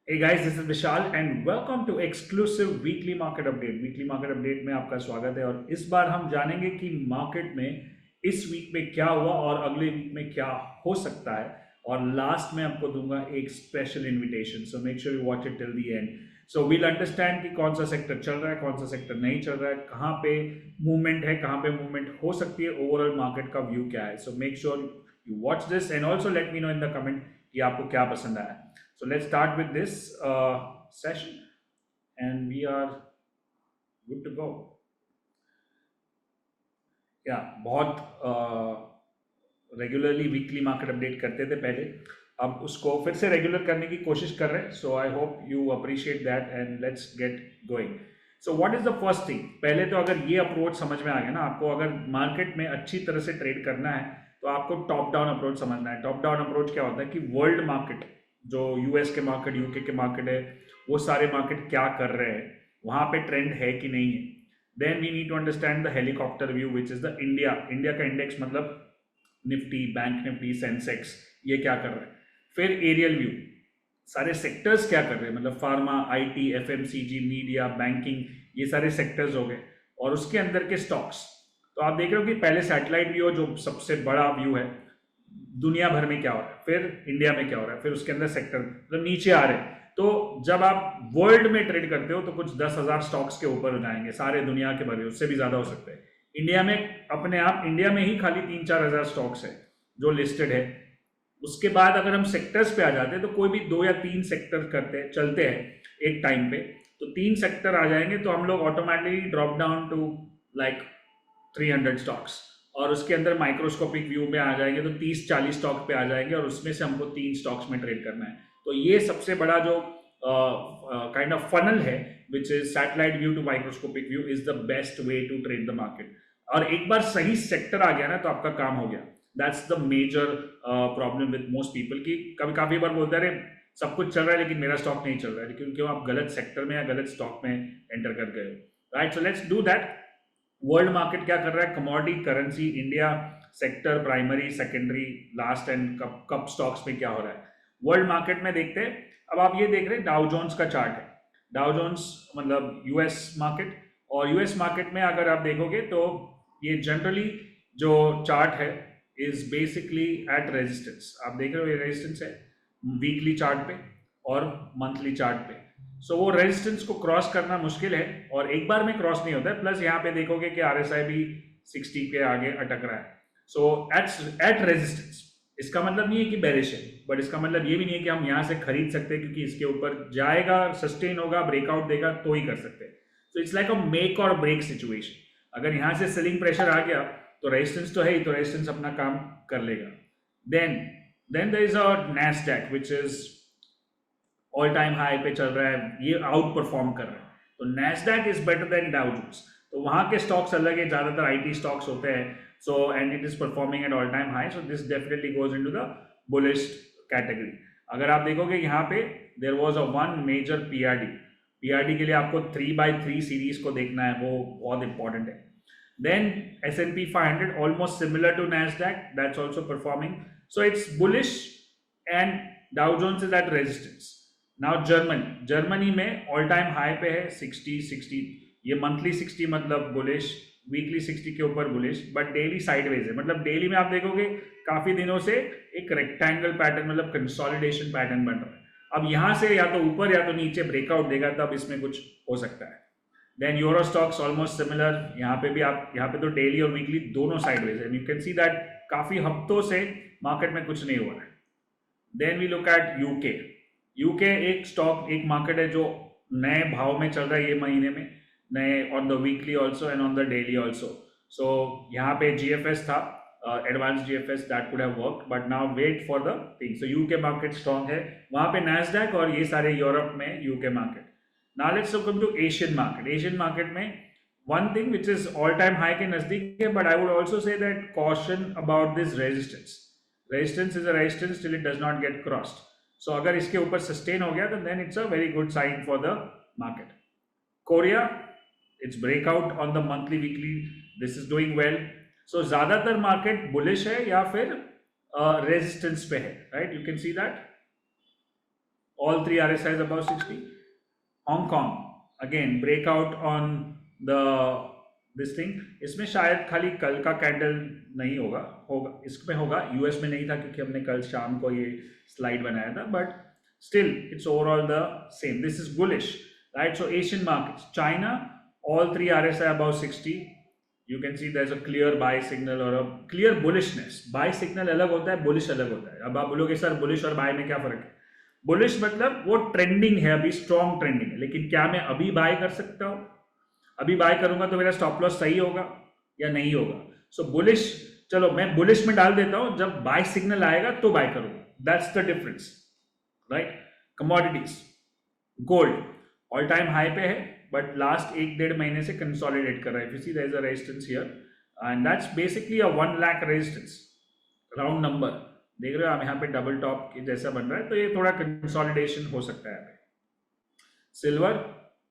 Hey guys, this is Vishal and welcome to exclusive weekly market update. Weekly market update में आपका स्वागत है और इस बार हम जानेंगे कि मार्केट में इस वीक में क्या हुआ और अगले वीक में क्या हो सकता है और लास्ट में आपको दूंगा एक special invitation, so make sure you watch it till the end. So we'll understand कि कौन सा सेक्टर चल रहा है, कौन सा सेक्टर नहीं चल रहा है, कहाँ पे मूवमेंट है, कहाँ पे मूवमेंट हो सकती है, ओवरऑल मार्केट का व्यू क्या है। So make sure you watch this and also let me know in the comment कि आपको क्या पसंद आया। So let's start with this session and we are good to go. Yeah, बहुत रेगुलरली वीकली मार्केट अपडेट करते थे पहले, अब उसको फिर से रेगुलर करने की कोशिश कर रहे हैं। So I hope you appreciate that and let's get going. So what is the first thing, पहले तो अगर ये अप्रोच समझ में आ गया ना आपको, अगर मार्केट में अच्छी तरह से ट्रेड करना है तो आपको टॉप डाउन अप्रोच समझना है। टॉप डाउन अप्रोच क्या होता है कि वर्ल्ड मार्केट, जो यूएस के मार्केट, यूके के मार्केट है, वो सारे मार्केट क्या कर रहे हैं, वहां पे ट्रेंड है कि नहीं है। Then we need to understand the helicopter view which is the India. India का इंडेक्स मतलब निफ्टी, बैंक निफ्टी, सेंसेक्स, ये क्या कर रहे हैं। फिर एरियल व्यू, सारे सेक्टर्स क्या कर रहे हैं, मतलब pharma, IT, FMCG, media, banking, ये सारे सेक्टर्स हो गए। और उसके अंदर के स्टॉक्स, तो आप देख रहे हो कि पहले सैटेलाइट व्यू जो सबसे बड़ा व्यू है, दुनिया भर में क्या हो रहा है, फिर इंडिया में क्या हो रहा है, फिर उसके अंदर सेक्टर, मतलब नीचे आ रहे हैं। तो जब आप वर्ल्ड में ट्रेड करते हो तो कुछ 10,000 स्टॉक्स के ऊपर हो जाएंगे, सारे दुनिया के भरे, उससे भी ज्यादा हो सकते हैं। इंडिया में, अपने आप इंडिया में ही खाली 3-4 हज़ार स्टॉक्स है जो लिस्टेड है। उसके बाद अगर हम सेक्टर्स पे आ जाते हैं तो कोई भी 2 या 3 सेक्टर करते चलते हैं एक टाइम पे, तो 3 सेक्टर आ जाएंगे तो हम लोग automatically drop down to like 300 stocks, और उसके अंदर माइक्रोस्कोपिक व्यू में आ जाएंगे तो 30-40 स्टॉक पे आ जाएंगे और उसमें से हमको 3 स्टॉक्स में ट्रेड करना है। तो ये सबसे बड़ा जो काइंड ऑफ फनल है which is satellite view to microscopic view, is the best way to trade the market. और एक बार सही सेक्टर आ गया ना तो आपका काम हो गया। That's the major problem with most people, की कभी काफी बार बोलते हैं अरे सब कुछ चल रहा है लेकिन मेरा स्टॉक नहीं चल रहा है, क्योंकि आप गलत सेक्टर में या गलत स्टॉक में एंटर कर गए हो। Right, so let's do that. World market क्या कर रहा है, commodity, currency, India, sector, primary, secondary, last and cup stocks में क्या हो रहा है वर्ल्ड मार्केट में, देखते हैं। अब आप ये देख रहे हैं डाउ जोन्स का चार्ट है। डाउ जोन्स मतलब यूएस मार्केट, और यूएस मार्केट में अगर आप देखोगे तो ये जनरली जो चार्ट है इज बेसिकली एट रेजिस्टेंस। आप देख रहे हो ये रेजिस्टेंस है वीकली चार्ट पे और मंथली चार्ट पे। सो वो रेजिस्टेंस को क्रॉस करना मुश्किल है और एक बार में क्रॉस नहीं होता है। प्लस यहाँ पे देखोगे कि आरएसआई भी 60 के आगे अटक रहा है। सो एट रेजिस्टेंस, इसका मतलब नहीं है कि बेरिश है, बट इसका मतलब ये भी नहीं है कि हम यहाँ से खरीद सकते हैं, क्योंकि इसके ऊपर जाएगा, सस्टेन होगा, ब्रेकआउट देगा तो ही कर सकते हैं। So it's like a make और ब्रेक सिचुएशन। अगर यहाँ से सेलिंग प्रेशर आ गया तो रेजिस्टेंस तो है ही, तो रेजिस्टेंस अपना काम कर लेगा। Then there is a Nasdaq which is all time high पे चल रहा है, ये आउट परफॉर्म कर रहा है। तो Nasdaq is better than Dow Jones. तो वहां के स्टॉक्स अलग है, ज्यादातर आईटी स्टॉक्स होते हैं। So and it is performing at all time high, so this definitely goes into the bullish category. अगर आप देखोगे यहाँ पे there was a one major PRD. PRD के लिए आपको 3x3 सीरीज को देखना है, वो बहुत इंपॉर्टेंट है। Then S&P 500 almost similar to Nasdaq, that's also performing. So it's bullish and Dow Jones is at resistance. Now Germany में ऑल टाइम हाई पे है 60, ये मंथली 60 मतलब बुलिश, वीकली 60 के ऊपर बुलिश, बट डेली साइडवेज है। मतलब डेली में आप देखोगे काफी दिनों से एक रेक्टेंगल पैटर्न, मतलब कंसोलिडेशन पैटर्न बन रहा है। अब यहाँ से या तो ऊपर या तो नीचे ब्रेकआउट देगा, तब इसमें कुछ हो सकता है। Then Euro stocks almost similar, यहाँ पे भी आप, यहाँ पे तो डेली और वीकली दोनों साइडवेज है। यू कैन सी दैट काफी हफ्तों से मार्केट में कुछ नहीं हुआ है। Then we look at UK. UK एक स्टॉक, एक मार्केट है जो नए भाव में चल रहा है ये महीने में, नए on the weekly also and on the daily also. So यहाँ पे जीएफएस था, advance GFS, that could have worked, but now wait for the thing. So UK market strong है, वहां पे नैस्डैक और ये सारे यूरोप में UK market. Now let's come to Asian market. Asian market में one thing which is all time high के नजदीक है, but I would also say that caution about this resistance. Resistance is a resistance till it does not get crossed. So अगर इसके ऊपर sustain हो गया तो then it's a very good sign for the market. Korea, it's breakout on the monthly, weekly. This is doing well. So ज्यादातर market bullish है या फिर resistance पे है, right? You can see that. all three RSIs above 60. Hong Kong again breakout on the this thing. इसमें शायद खाली कल का कैंडल नहीं होगा, इसमें होगा, यूएस में नहीं था क्योंकि हमने कल शाम को ये स्लाइड बनाया था, but still it's overall the same. This is bullish, right? So Asian markets, China, all three RSI above 60. You can see there's a clear buy signal or a clear bullishness. Buy signal अलग होता है, bullish अलग होता है. अब आप बोलोगे sir bullish और buy में क्या फर्क है? बुलिश मतलब वो ट्रेंडिंग है, अभी स्ट्रॉन्ग ट्रेंडिंग है, लेकिन क्या मैं अभी बाय कर सकता हूं? अभी बाय करूंगा तो मेरा स्टॉप लॉस सही होगा या नहीं होगा? सो बुलिश, चलो मैं बुलिश में डाल देता हूं, जब बाय सिग्नल आएगा तो बाय करूंगा. That's the difference, right? Commodities, gold all time high पे है, बट लास्ट 1-1.5 महीने से कंसोलिडेट कर रहा है. If you see there is a resistance here and that's basically a 1 lakh resistance, round number. देख रहे हो आप यहाँ पे डबल टॉप की जैसा बन रहा है, तो ये थोड़ा कंसोलिडेशन हो सकता है. Silver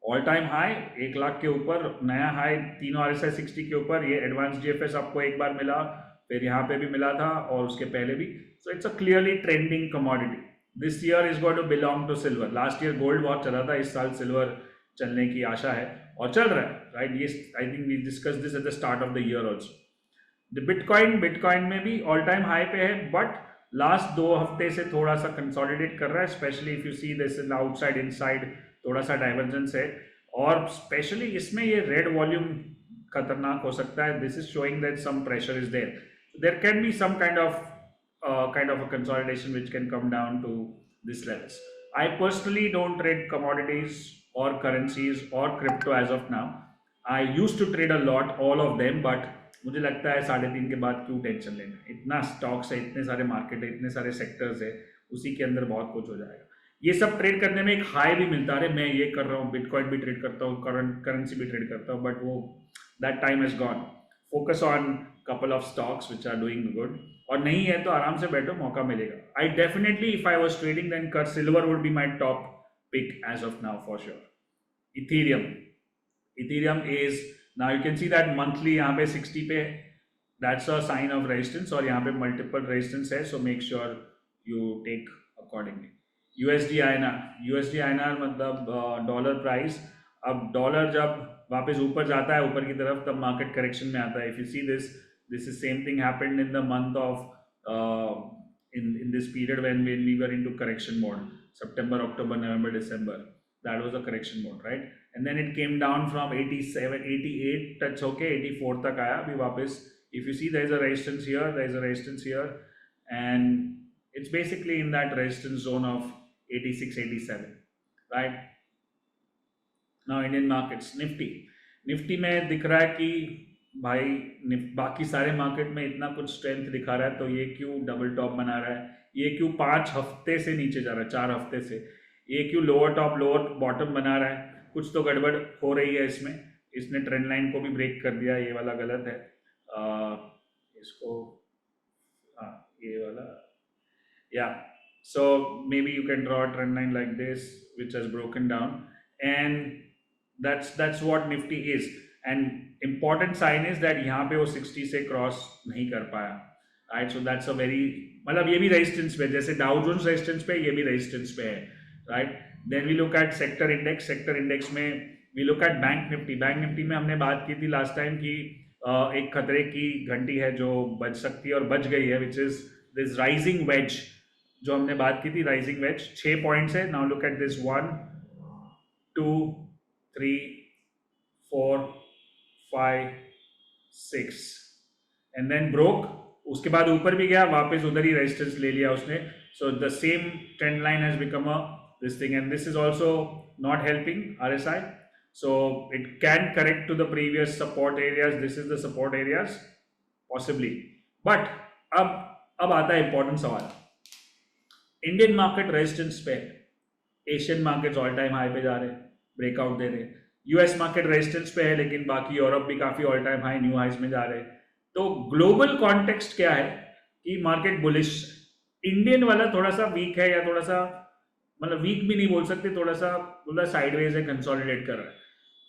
all time high 1 lakh के ऊपर, नया हाई तीनों RSI 60 के ऊपर. ये एडवांस GFS आपको एक बार मिला, फिर यहाँ पे भी मिला था और उसके पहले भी. So it's a clearly trending commodity. This year is going to belong to silver. Last year gold बहुत चला था, इस साल सिल्वर चलने की आशा है और चल रहा है, राइट? ये I think we discuss this at the start of the year also. The bitcoin में भी ऑल टाइम हाई पे है, बट लास्ट 2 हफ्ते से थोड़ा सा कंसोलिडेट कर रहा है. Specially if you see this in outside inside थोड़ा सा डाइवर्जेंस है, और स्पेशली इसमें ये रेड वॉल्यूम खतरनाक हो सकता है. This is showing that some pressure is there. There can be some kind of a consolidation which can come down to this levels. I personally don't trade commodities or currencies or crypto as of now. I used to trade a lot, all of them, but मुझे लगता है 3.5 के बाद क्यों tension लेना. इतना stocks है, इतने सारे मार्केट है, इतने सारे सेक्टर्स है, उसी के अंदर बहुत कुछ हो जाएगा. ये सब ट्रेड करने में एक हाई भी मिलता है. मैं ये कर रहा हूँ, बिटकॉइन भी ट्रेड करता हूँ, करेंसी भी ट्रेड करता हूँ, बट वो that time is gone. Focus on couple of stocks which are doing good. और नहीं है तो आराम से बैठो, मौका मिलेगा. I definitely if I was trading then कर silver would be my top pick as of now for sure. Ethereum is now you can see that monthly यहाँ पे 60 पे, that's a sign of resistance, और यहाँ पे multiple resistance है. So make sure you take accordingly. USD INR मतलब dollar price. अब dollar जब वापस ऊपर जाता है ऊपर की तरफ, तब मार्केट करेक्शन में आता है. If you see this is same thing happened in the month of in this period when we were into correction mode. September, October, November, December, that was a correction mode, right? And then it came down from 87, 88 touch होके 84 तक आया. अभी वापस if you see there is a resistance here, there is a resistance here, and it's basically in that resistance zone of 86, 87, right? Now Indian markets, Nifty में दिख रहा है कि भाई बाकी सारे मार्केट में इतना कुछ स्ट्रेंथ दिखा रहा है, तो ये क्यों डबल टॉप बना रहा है? ये क्यों 5 हफ्ते से नीचे जा रहा है, 4 हफ्ते से? ये क्यों लोअर टॉप लोअर बॉटम बना रहा है? कुछ तो गड़बड़ हो रही है इसमें. इसने ट्रेंड लाइन को भी ब्रेक कर दिया, ये वाला गलत है. इसको हाँ ये वाला, या so maybe you can draw a trend line like this which has broken down, and that's what Nifty is. And important sign is that यहाँ पे वो 60 से क्रॉस नहीं कर पाया, right? So that's a very, मतलब ये भी रेजिस्टेंस पे, जैसे डाउ जोन्स रेजिस्टेंस पे, ये भी रेजिस्टेंस पे है, right? Then we look at sector index में we look at bank Nifty में हमने बात की थी लास्ट टाइम कि एक खतरे की घंटी है जो बज सकती है और बज गई है, which is this rising wedge जो हमने बात की थी. राइजिंग वेज 6 पॉइंट्स है. Now look at this 1 2 3 4 5 6 and then broke. उसके बाद ऊपर भी गया, वापस उधर ही रेजिस्टेंस ले लिया उसने. So the same trend line has become a this thing, and this is also not helping RSI. So it can correct to the previous support areas. This is the support areas possibly. But अब आता है important सवाल. Indian market resistance पे, Asian markets all time high पे जा रहे हैं, breakout दे रहे हैं. यूएस मार्केट रेजिस्टेंस पे है, लेकिन बाकी यूरोप भी काफी all time high new highs में जा रहे हैं. तो ग्लोबल कॉन्टेक्स्ट क्या है कि मार्केट बुलिश. इंडियन वाला थोड़ा सा वीक है, या थोड़ा सा मतलब वीक भी नहीं बोल सकते, थोड़ा सा बोला साइडवेज है, कंसोलिडेट कर रहा है.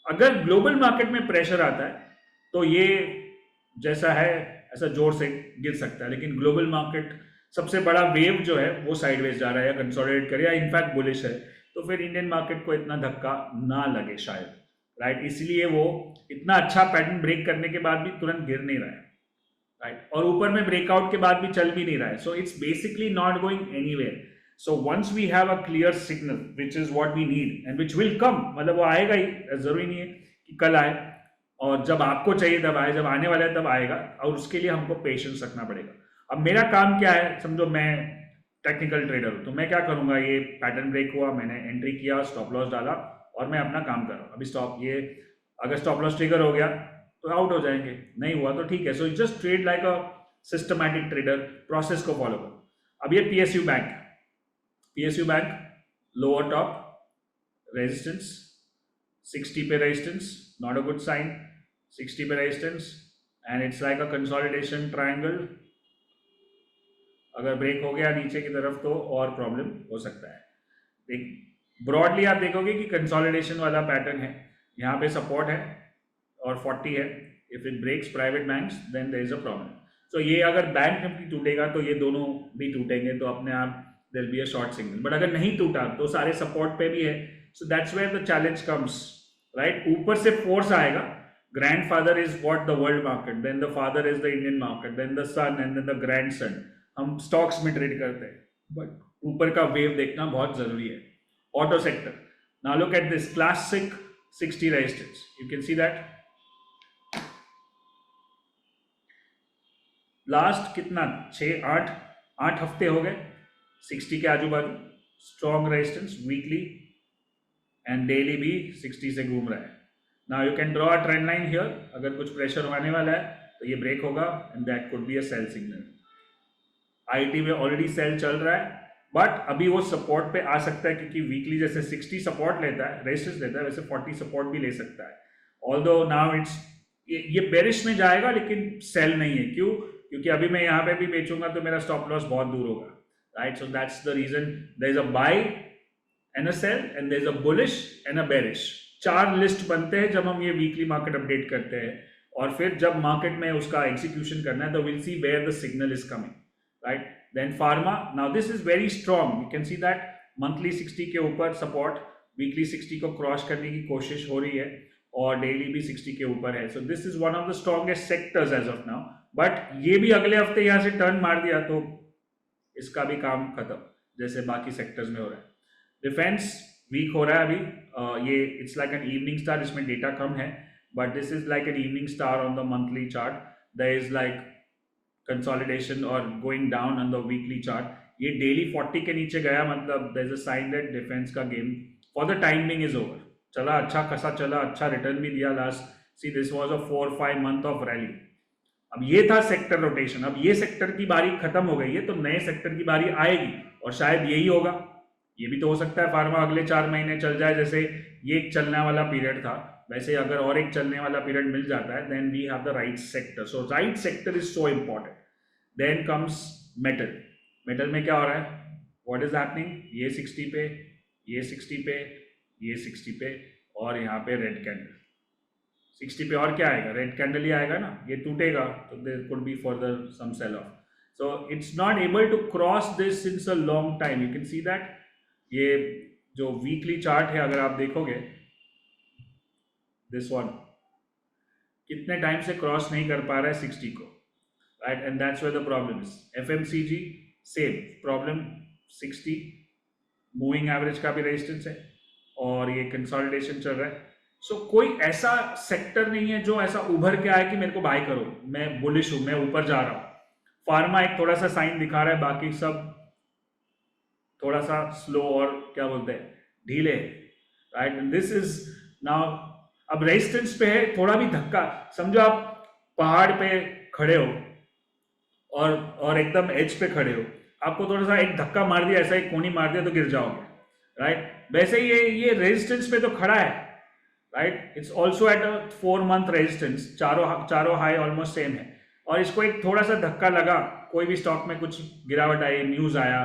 अगर ग्लोबल मार्केट में प्रेशर आता है तो ये जैसा है ऐसा जोर से गिर सकता है. लेकिन ग्लोबल मार्केट सबसे बड़ा वेव जो है वो साइडवेज जा रहा है या कंसोलिडेट करे या इनफैक्ट बुलिश है, तो फिर इंडियन मार्केट को इतना धक्का ना लगे शायद, राइट। इसलिए वो इतना अच्छा पैटर्न ब्रेक करने के बाद भी तुरंत गिर नहीं रहा है, राइट। और ऊपर में ब्रेकआउट के बाद भी चल भी नहीं रहा है, so it's basically not going anywhere. So once we have a clear signal which is what we need and which will come, मतलब वो आएगा ही, जरूरी नहीं है कि कल आए, और जब आपको चाहिए तब आए, जब आने वाला है तब आएगा, और उसके लिए हमको पेशेंस रखना पड़ेगा। अब मेरा काम क्या है, समझो मैं टेक्निकल ट्रेडर हूं, तो मैं क्या करूंगा, ये पैटर्न ब्रेक हुआ, मैंने एंट्री किया, स्टॉप लॉस डाला और मैं अपना काम कर रहा हूं। अभी स्टॉप, ये अगर स्टॉप लॉस ट्रिगर हो गया तो आउट हो जाएंगे, नहीं हुआ तो ठीक है। So just trade like a systematic trader, process को फॉलो करो। अब ये PSU bank, PSU bank lower top resistance 60 पे resistance, not a good sign, 60 पे resistance and it's like a consolidation triangle. अगर ब्रेक हो गया नीचे की तरफ तो और प्रॉब्लम हो सकता है। ब्रॉडली आप देखोगे कि कंसोलिडेशन वाला पैटर्न है, यहाँ पे सपोर्ट है और 40 है। If it breaks private banks then there is a problem. सो ये अगर बैंक निफ्टी टूटेगा तो ये दोनों भी टूटेंगे, तो अपने आप there will be a short signal. But अगर नहीं टूटा तो सारे सपोर्ट पे भी है, so that's where the challenge comes, right. ऊपर से फोर्स आएगा, grandfather is what the world market, then the father is the Indian market, then the son and then the grandson. हम स्टॉक्स में ट्रेड करते हैं, बट ऊपर का wave देखना बहुत जरूरी है। Auto sector, now look at this classic 60 resistance, you can see that last कितना 6-8 हफ्ते हो गए 60 के आजू बाजू, strong resistance weekly and daily भी 60 से घूम रहा है। Now you can draw a trend line here, अगर कुछ प्रेशर होने वाला है तो ये ब्रेक होगा and that could be a sell signal. IT में ऑलरेडी सेल चल रहा है, बट अभी वो सपोर्ट पे आ सकता है, क्योंकि वीकली जैसे 60 सपोर्ट लेता है, रेजिस्टेंस लेता है, वैसे 40 सपोर्ट भी ले सकता है। ऑल्दो नाउ इट्स ये बेरिश में जाएगा लेकिन सेल नहीं है, क्यों? क्योंकि अभी मैं यहाँ पे भी बेचूंगा तो मेरा स्टॉप लॉस बहुत दूर होगा, right. So that's the reason there is a buy and a sell and there is a bullish and a bearish. 4 list बनते हैं जब हम ये वीकली मार्केट अपडेट करते हैं, और फिर जब मार्केट में उसका एग्जीक्यूशन करना है तो will see where the signal is coming, right? Then pharma, now this is very strong, you can see that monthly 60 के ऊपर support, weekly 60 को क्रॉस करने की कोशिश हो रही है और डेली भी 60 के ऊपर है। so this is one of the strongest sectors as of now, but ये भी अगले हफ्ते यहाँ से टर्न मार दिया तो इसका भी काम खत्म, जैसे बाकी सेक्टर्स में हो रहा है। डिफेंस वीक हो रहा है अभी, ये it's like an evening star, इसमें डेटा कम है, but this is like an evening star on the monthly chart, there is like consolidation और going down on the weekly chart. ये डेली 40 के नीचे गया, मतलब there is a sign that defence का game for the time being is over. चला अच्छा खासा चला, अच्छा रिटर्न भी दिया last, see this was a 4-5 month of rally. अब ये था सेक्टर रोटेशन, अब ये सेक्टर की बारी खत्म हो गई है तो नए सेक्टर की बारी आएगी, और शायद यही होगा। ये भी तो हो सकता है फार्मा अगले 4 महीने चल जाए, जैसे ये एक चलने वाला पीरियड था, वैसे अगर और एक चलने वाला पीरियड मिल जाता है then we have the right sector. So right sector is so important. Then comes metal, metal में क्या हो रहा है, व्हाट इज हैपनिंग, ये 60 पे, ये 60 पे, ये 60 पे, और यहाँ पे रेड कैंडल 60 पे, और क्या आएगा, रेड कैंडल ही आएगा ना, ये टूटेगा तो there could be further some sell off. So it's not able to cross this since a long time, you can see that. ये जो वीकली चार्ट है अगर आप देखोगे, दिस वन कितने टाइम से क्रॉस नहीं कर पा रहा है 60 को, right? And that's where the problem is. FMCG same problem, 60 moving average का भी रेजिस्टेंस है और ये कंसोलिडेशन चल रहा है। सो कोई ऐसा सेक्टर नहीं है जो ऐसा उभर के आए कि मेरे को बाय करो, मैं बुलिश हूं, मैं ऊपर जा रहा हूं। फार्मा एक थोड़ा सा साइन दिखा रहा है, बाकी सब थोड़ा सा स्लो और क्या बोलते हैं ढीले, राइट। दिस इज नाउ अब रेजिस्टेंस पे है, थोड़ा भी धक्का, समझो आप पहाड़ पे खड़े हो और एकदम एज पे खड़े हो, आपको थोड़ा सा एक धक्का मार दिया, ऐसा एक कोनी मार दिया तो गिर जाओगे, राइट। वैसे ये रेजिस्टेंस पे तो खड़ा है, right. It's also at a 4 month resistance, चारों हाई ऑलमोस्ट सेम है, और इसको एक थोड़ा सा धक्का लगा, कोई भी स्टॉक में कुछ गिरावट आई, न्यूज आया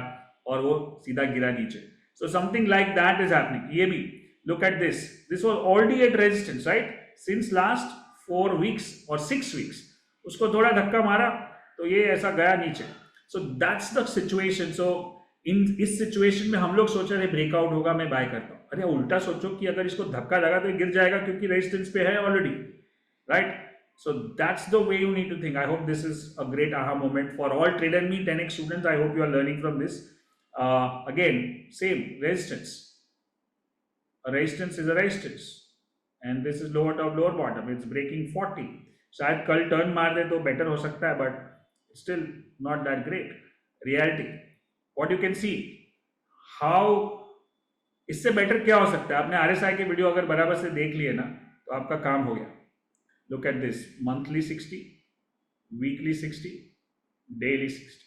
और वो सीधा गिरा नीचे। So something like that is happening. ये भी look at this was already at resistance, right, since last 4 weeks और 6 वीक्स। उसको थोड़ा धक्का मारा तो ये ऐसा गया नीचे, सो दैट्स द सिचुएशन. सो इस सिचुएशन में हम लोग सोच रहे ब्रेकआउट होगा, मैं बाय करता हूँ. अरे उल्टा सोचो कि अगर इसको धक्का लगा तो गिर जाएगा क्योंकि रेजिस्टेंस पे है already, right? So that's the way you need to think. I hope this is a great aha moment for all Trader Me 10x students. I hope you are learning from this. Again, same resistance. A resistance is a resistance, and this is lower top, lower bottom. It's breaking 40. शायद कल turn मार दे तो better हो सकता है, but still not that great. Reality. What you can see, how इससे better क्या हो सकता है? आपने RSI के वीडियो अगर बराबर से देख लिए ना तो आपका काम हो गया. Look at this, monthly 60, weekly 60, daily 60.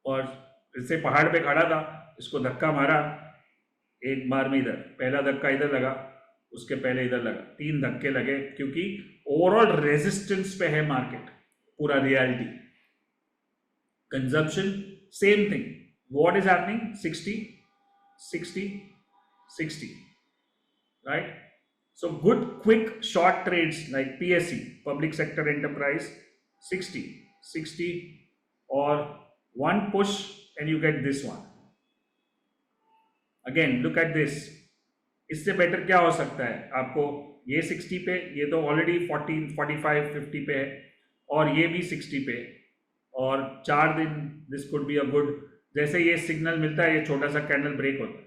और इससे पहाड़ पे खड़ा था, इसको धक्का मारा एक बार में, इधर पहला धक्का इधर लगा, उसके पहले इधर लगा, 3 धक्के लगे क्योंकि ओवरऑल रेजिस्टेंस पे है मार्केट. पूरा reality. Consumption same thing. What is happening? 60 60 60, right? So good quick short trades like PSE, public sector enterprise, 60 60, or one push and you get this one. Again look at this. इससे better क्या हो सकता है आपको? ये 60 पे, ये तो ऑलरेडी 40 45 50 पे है, और ये भी 60 पे, और 4 दिन this could be a good. जैसे ये सिग्नल मिलता है, ये छोटा सा कैंडल ब्रेक होता है,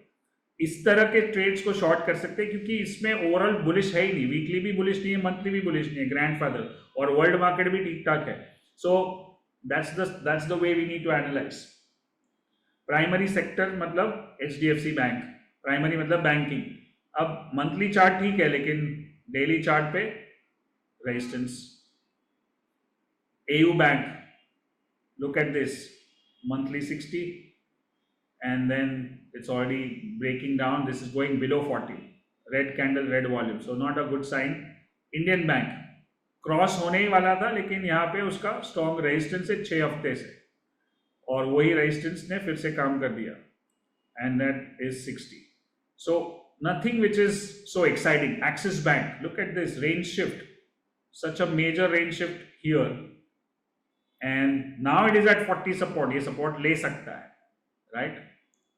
इस तरह के ट्रेड्स को शॉर्ट कर सकते हैं क्योंकि इसमें ओवरऑल बुलिश है ही नहीं. वीकली भी बुलिश नहीं है, मंथली भी बुलिश नहीं है, ग्रैंडफादर, और वर्ल्ड मार्केट भी ठीक ठाक है. So that's the way we need to analyse. Primary sector मतलब HDFC बैंक, प्राइमरी मतलब बैंकिंग. अब मंथली चार्ट ठीक है, लेकिन डेली चार्ट पे resistance. AU bank, look at this, monthly 60, and then it's already breaking down. This is going below 40, red candle, red volume, so not a good sign. Indian Bank cross होने ही वाला था, लेकिन यहाँ पे उसका strong resistance है 6 हफ्ते से, और वही रेजिस्टेंस ने फिर से काम कर दिया, and that is 60. So nothing which is so exciting. Axis bank, look at this range shift, such a major range shift here, and now it is at 40 support. ये सपोर्ट ले सकता है, राइट?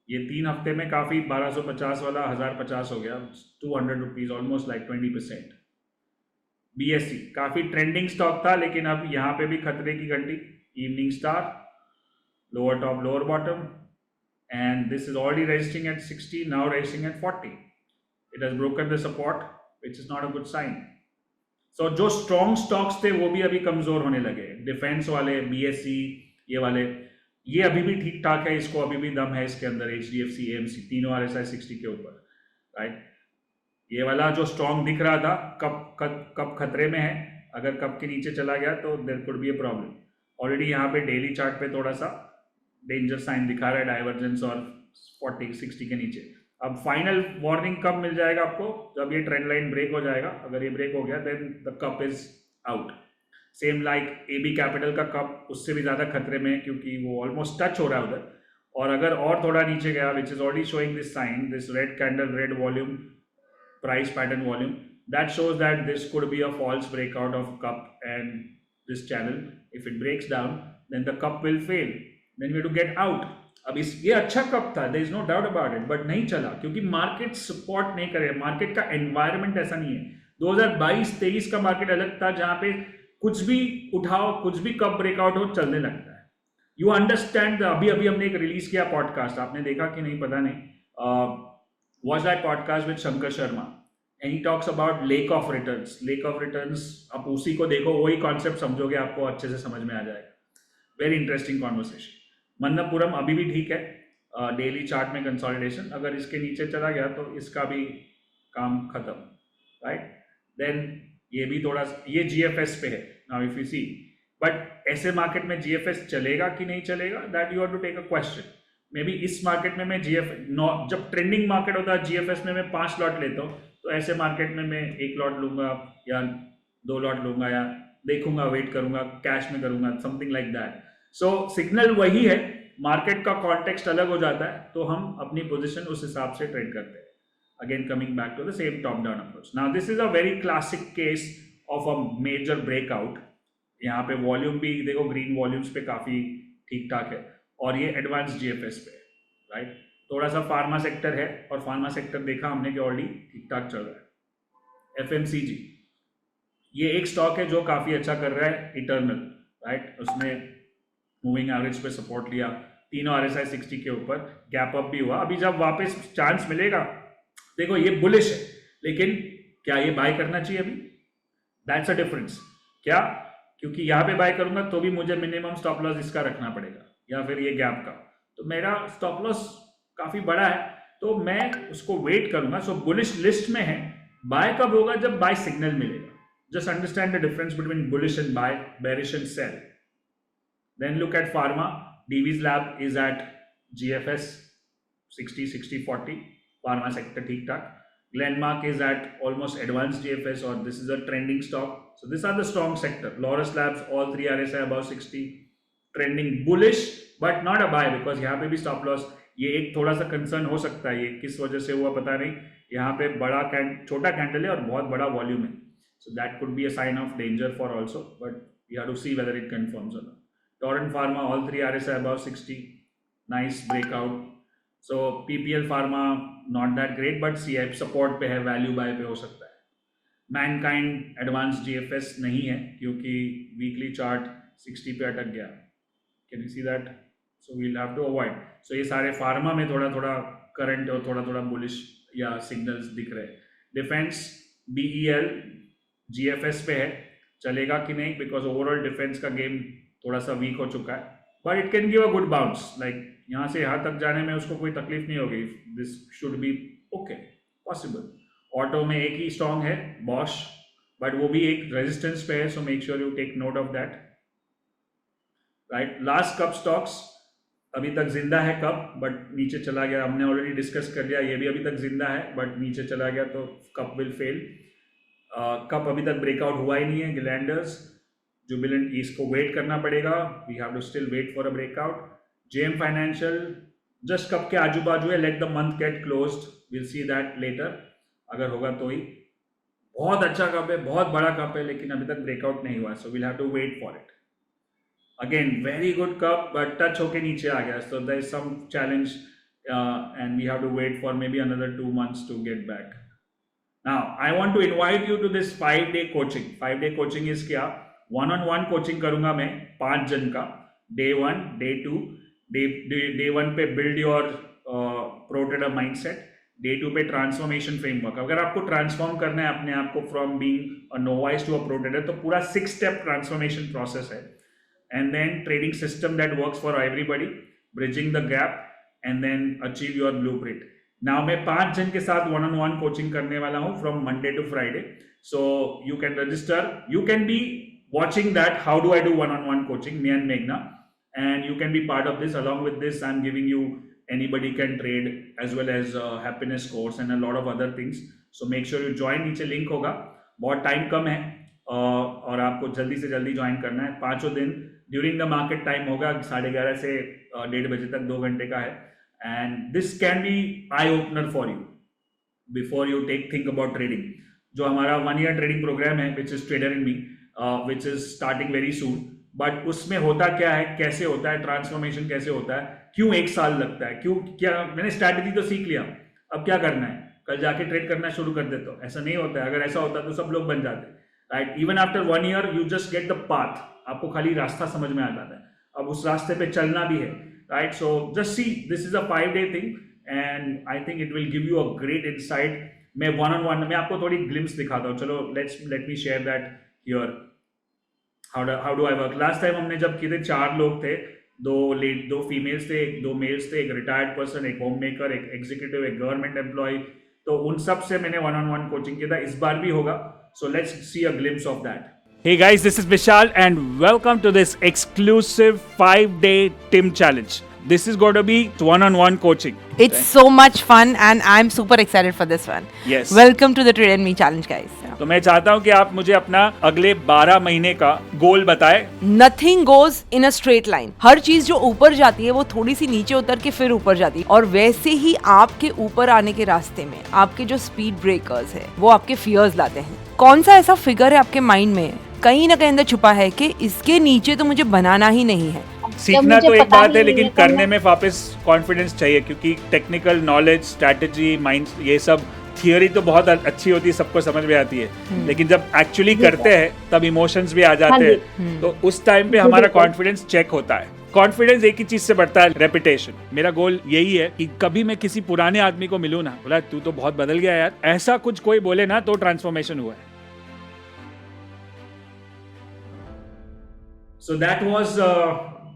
ये 3 हफ्ते में काफी 1250 वाला 1050 हो गया, 200 रुपीज, ऑलमोस्ट लाइक 20%. BSE काफी ट्रेंडिंग स्टॉक था, लेकिन अब यहाँ पे भी खतरे की घंटी. Evening star, lower top, lower bottom, and this is already registering at 60, now registering at 40. It has broken the support, which is not a good sign. So जो स्ट्रॉन्ग स्टॉक्स थे वो भी अभी कमजोर होने लगे. डिफेंस वाले, BSE, ये वाले, ये अभी भी ठीक ठाक है, इसको अभी भी दम है इसके अंदर. HDFC, AMC, तीनों RSI 60 के ऊपर, राइट? ये वाला जो स्ट्रॉन्ग दिख रहा था, कब खतरे में है. अगर कब के नीचे चला गया तो there could be a problem. Already यहाँ पे डेली चार्ट पे थोड़ा सा डेंजर साइन दिखा रहा है, डाइवर्जेंस, और 40 60 के नीचे. अब फाइनल वार्निंग कब मिल जाएगा आपको? जब ये ट्रेंड लाइन ब्रेक हो जाएगा. अगर ये ब्रेक हो गया then the cup is out. Same like AB capital का कप, उससे भी ज़्यादा खतरे में है क्योंकि वो ऑलमोस्ट टच हो रहा है उधर. और अगर और थोड़ा नीचे गया, which is already showing this sign, this red candle, red volume, price pattern volume, that shows that this could be a false breakout of cup and this channel. If it breaks down, then the cup will fail, then we have to get out. अब ये अच्छा cup था, there is no doubt about it, but नहीं चला क्योंकि market support नहीं करे. Market का एनवायरमेंट ऐसा नहीं है. 2022-23 का मार्केट अलग था, जहां पे कुछ भी उठाओ, कुछ भी कप ब्रेकआउट हो, चलने लगता है. You understand. अभी हमने एक रिलीज किया पॉडकास्ट, आपने देखा कि नहीं पता नहीं. Watch that podcast with Shankar Sharma, and he talks about lake of returns. Lake of returns, आप उसी को देखो, वही कॉन्सेप्ट समझोगे, आपको अच्छे से समझ में आ जाएगा. Very interesting conversation. मन्नपुरम अभी भी ठीक है, डेली चार्ट में कंसोलिडेशन. अगर इसके नीचे चला गया तो इसका भी काम खत्म, राइट? देन ये भी थोड़ा, ये GFS पे है. Now if you see, but ऐसे मार्केट में GFS चलेगा कि नहीं चलेगा, that you have to take a question. Maybe इस मार्केट में मैं जब ट्रेंडिंग मार्केट होता है GFS में मैं 5 लॉट लेता हूँ, तो ऐसे मार्केट में मैं 1 लॉट लूंगा या 2 लॉट लूंगा, या देखूंगा, वेट करूंगा, कैश में करूंगा, something like that. So signal वही है, मार्केट का कॉन्टेक्स्ट अलग हो जाता है, तो हम अपनी पोजिशन उस हिसाब से ट्रेड करते हैं. Again coming back to the same top down approach. Now this is a very classic case of a major breakout. यहाँ पे वॉल्यूम भी देखो, ग्रीन वॉल्यूम्स पे काफी ठीक ठाक है, और ये एडवांस जीएफएस पे है, राइट। थोड़ा सा फार्मा सेक्टर है, और फार्मा सेक्टर देखा हमने कि ऑलरेडी ठीक ठाक चल रहा है। एफएमसीजी, ये एक स्टॉक है जो काफ़ी अच्छा कर रहा है, इटर्नल, राइट। उसने मूविंग एवरेज पे सपोर्ट लिया, तीनों RSI 60 के ऊपर, गैप अप भी हुआ। अभी जब वापस चांस मिलेगा, देखो ये बुलिश है, लेकिन क्या ये बाय करना चाहिए अभी? That's a difference. क्या? क्योंकि यहाँ पे बाय करूंगा तो भी मुझे मिनिमम स्टॉप लॉस इसका रखना पड़ेगा, या फिर ये गैप का, तो मेरा स्टॉप लॉस काफी बड़ा है, तो मैं उसको वेट करूंगा। सो बुलिश लिस्ट में है। बाय कब होगा? जब बाय सिग्नल मिलेगा। Just understand the difference between bullish and buy, bearish and sell. Then look at pharma. Divi's Lab is at GFS 60-40, pharma sector ठीक ठाक. Glenmark is at almost advanced GFS, or this is a trending stock. So these are the strong sector. Laurus Labs, all three RSI above 60, trending bullish, but not a buy, because यहाँ पे भी stop loss, ये एक थोड़ा सा concern हो सकता है, ये किस वजह से हुआ पता नहीं। यहाँ पे बड़ा छोटा कैंडल है और बहुत बड़ा वॉल्यूम है, so that could be a sign of danger for also, but we have to see whether it confirms or not. Torrent Pharma, all three RSI above 60, nice breakout. So PPL Pharma not that great, but CF support पे है, value buy पे हो सकता है। Mankind advanced GFS नहीं है, क्योंकि weekly chart 60 पे अटक गया। Can you see that? So we'll have to avoid. So ये सारे फार्मा में थोड़ा थोड़ा करंट और थोड़ा थोड़ा बुलिश या सिग्नल्स दिख रहे हैं। डिफेंस BEL GFS पे है, चलेगा कि नहीं? बिकॉज ओवरऑल डिफेंस का गेम थोड़ा सा वीक हो चुका है, but it can give a good bounce. Like यहाँ से यहाँ तक जाने में उसको कोई तकलीफ नहीं होगी। This should be okay, possible. Auto में एक ही स्ट्रॉन्ग है, बॉश, बट वो भी एक रेजिस्टेंस पे है, so make sure you take note of that, right. Last cup stocks अभी तक जिंदा है कप, बट नीचे चला गया। हमने ऑलरेडी डिस्कस कर लिया, ये भी अभी तक जिंदा है, बट नीचे चला गया, तो कप विल फेल। कप अभी तक ब्रेकआउट हुआ ही नहीं है। ग्लैंडर्स, जुबिलेंट, इसको वेट करना पड़ेगा, we have to still wait for a breakout. JM financial just cup के आजू बाजू है, let the month get closed, will see that later, अगर होगा तो ही। बहुत अच्छा कप है, बहुत बड़ा कप है, लेकिन अभी तक ब्रेकआउट नहीं हुआ, so will have to wait for it. Again very good cup, but touch होके नीचे आ गया, so there is some challenge and we have to wait for maybe another 2 months to get back. Now I want to invite you to this 5-day coaching. 5-day coaching is क्या? 1-on-1 coaching करूंगा मैं 5 जन का। Day 1, Day 2, Day 1 पे build your pro trader mindset, Day 2 पे transformation framework. अगर आपको transform करना है अपने आप को from being a novice to a pro trader, तो पूरा 6-step ट्रांसफॉर्मेशन प्रोसेस है। And then trading system that works for everybody, bridging the gap, and then achieve your blueprint. Now मैं 5 जन के साथ 1-on-1 कोचिंग करने वाला हूँ from Monday to Friday, so you can register, you can be watching that, how do I do 1-on-1 coaching, me and Meghna, and you can be part of this. Along with this, I'm giving you anybody can trade as well as happiness course and a lot of other things, so make sure you join। नीचे link होगा। बहुत time कम है और आपको जल्दी से जल्दी join करना है। 5 दिन ड्यूरिंग द मार्केट टाइम होगा, 11:30 से 1:30 बजे तक, 2 घंटे का है, and this can be eye opener for you before you think about trading. जो हमारा 1 year ट्रेडिंग प्रोग्राम है, which is trader in me, which is starting very soon, but उसमें होता क्या है, कैसे होता है, ट्रांसफॉर्मेशन कैसे होता है, क्यों 1 साल लगता है, क्यों, क्या मैंने स्ट्रैटेजी तो सीख लिया, अब क्या करना है, कल जाके ट्रेड करना शुरू कर देता हूँ। ऐसा नहीं होता है। अगर ऐसा होता तो सब लोग बन जाते, right. Even after 1 year you just get the path, आपको खाली रास्ता समझ में आ जाता है, अब उस रास्ते पे चलना भी है, right. So just see, this is a 5-day thing, and I think it will give you a great insight. मैं 1-on-1 में आपको थोड़ी ग्लिम्स दिखाता हूँ। चलो let me share that here. How do I work. Last time हमने जब किए थे, 4 लोग थे, 2 फीमेल्स थे, 2 मेल्स थे, एक रिटायर्ड पर्सन, एक होम मेकर, एक एग्जीक्यूटिव, एक गवर्नमेंट एम्प्लॉय, तो उन सब से मैंने 1-on-1 कोचिंग किया था। इस बार भी होगा, so let's see a glimpse of that. Hey guys, this is Vishal and welcome to this exclusive 5-day TIM challenge. This is going to be 1-on-1 coaching. It's so much fun and I'm super excited for this one. Yes. Welcome to the Trade and Me challenge, guys. तो मैं चाहता हूँ कि आप मुझे अपना अगले 12 महीने का गोल बताएं। Nothing goes in a straight line. हर चीज जो ऊपर जाती है वो थोड़ी सी नीचे उतर के फिर ऊपर जाती है, और वैसे ही आपके ऊपर आने के रास्ते में आपके जो स्पीड ब्रेकर्स है वो आपके फियर्स लाते हैं। कौन सा ऐसा फिगर है आपके माइंड में कहीं ना कहीं अंदर छुपा है कि इसके नीचे तो मुझे बनाना ही नहीं है, सीखना मुझे तो एक पता बात ही है, नहीं लेकिन तो करने मैं- में वापस कॉन्फिडेंस चाहिए, क्योंकि टेक्निकल नॉलेज, स्ट्रैटेजी, माइंड, ये सब थियोरी तो बहुत अच्छी होती है, सबको समझ में आती है, लेकिन जब एक्चुअली जी करते सर। हैं तब इमोशंस भी आ हाँ जाते जी। हैं, तो उस टाइम पे जी, हमारा बिल्कुल। कॉन्फिडेंस चेक होता है। कॉन्फिडेंस एक ही चीज से बढ़ता है, रेपिटेशन। मेरा गोल यही है कि कभी मैं किसी पुराने आदमी को मिलूं ना, बोला तू तो बहुत बदल गया यार, ऐसा कुछ कोई बोले ना तो ट्रांसफॉर्मेशन हुआ है। So that was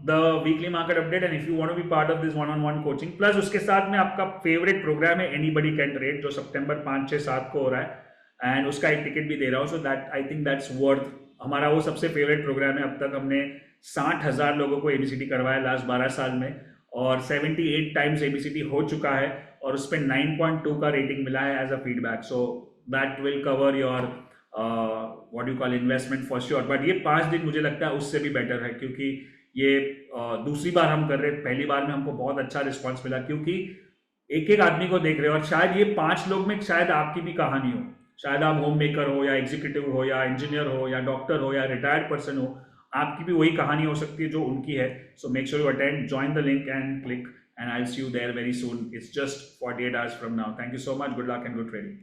the weekly market update, and if you want to be part of this one-on-one coaching, plus उसके साथ में आपका फेवरेट प्रोग्राम है Anybody Can Trade, जो सितंबर 5, 6, 7 को हो रहा है, एंड उसका एक टिकट भी दे रहा हूँ। So that I think that's worth, हमारा वो सबसे फेवरेट प्रोग्राम है। अब तक हमने 60,000 लोगों को ABCD करवाया लास्ट 12 साल में, और 78 टाइम्स ABCD हो चुका है, और उस पर 9.2 का रेटिंग मिला है as a feedback. So that will cover your what you call investment for sure. But ये 5 दिन मुझे लगता है उससे भी बेटर है, क्योंकि ये दूसरी बार हम कर रहे हैं। पहली बार में हमको बहुत अच्छा रिस्पॉन्स मिला, क्योंकि एक एक आदमी को देख रहे हो, और शायद ये 5 लोग में शायद आपकी भी कहानी हो। शायद आप होम मेकर हो, या एग्जीक्यूटिव हो, या इंजीनियर हो, या डॉक्टर हो, या रिटायर्ड पर्सन हो, आपकी भी वही कहानी हो सकती है जो उनकी है। So make sure you attend, join the link and click, and I'll see you there very soon. It's just 48 hours from now. Thank you so much. Good luck and good trading.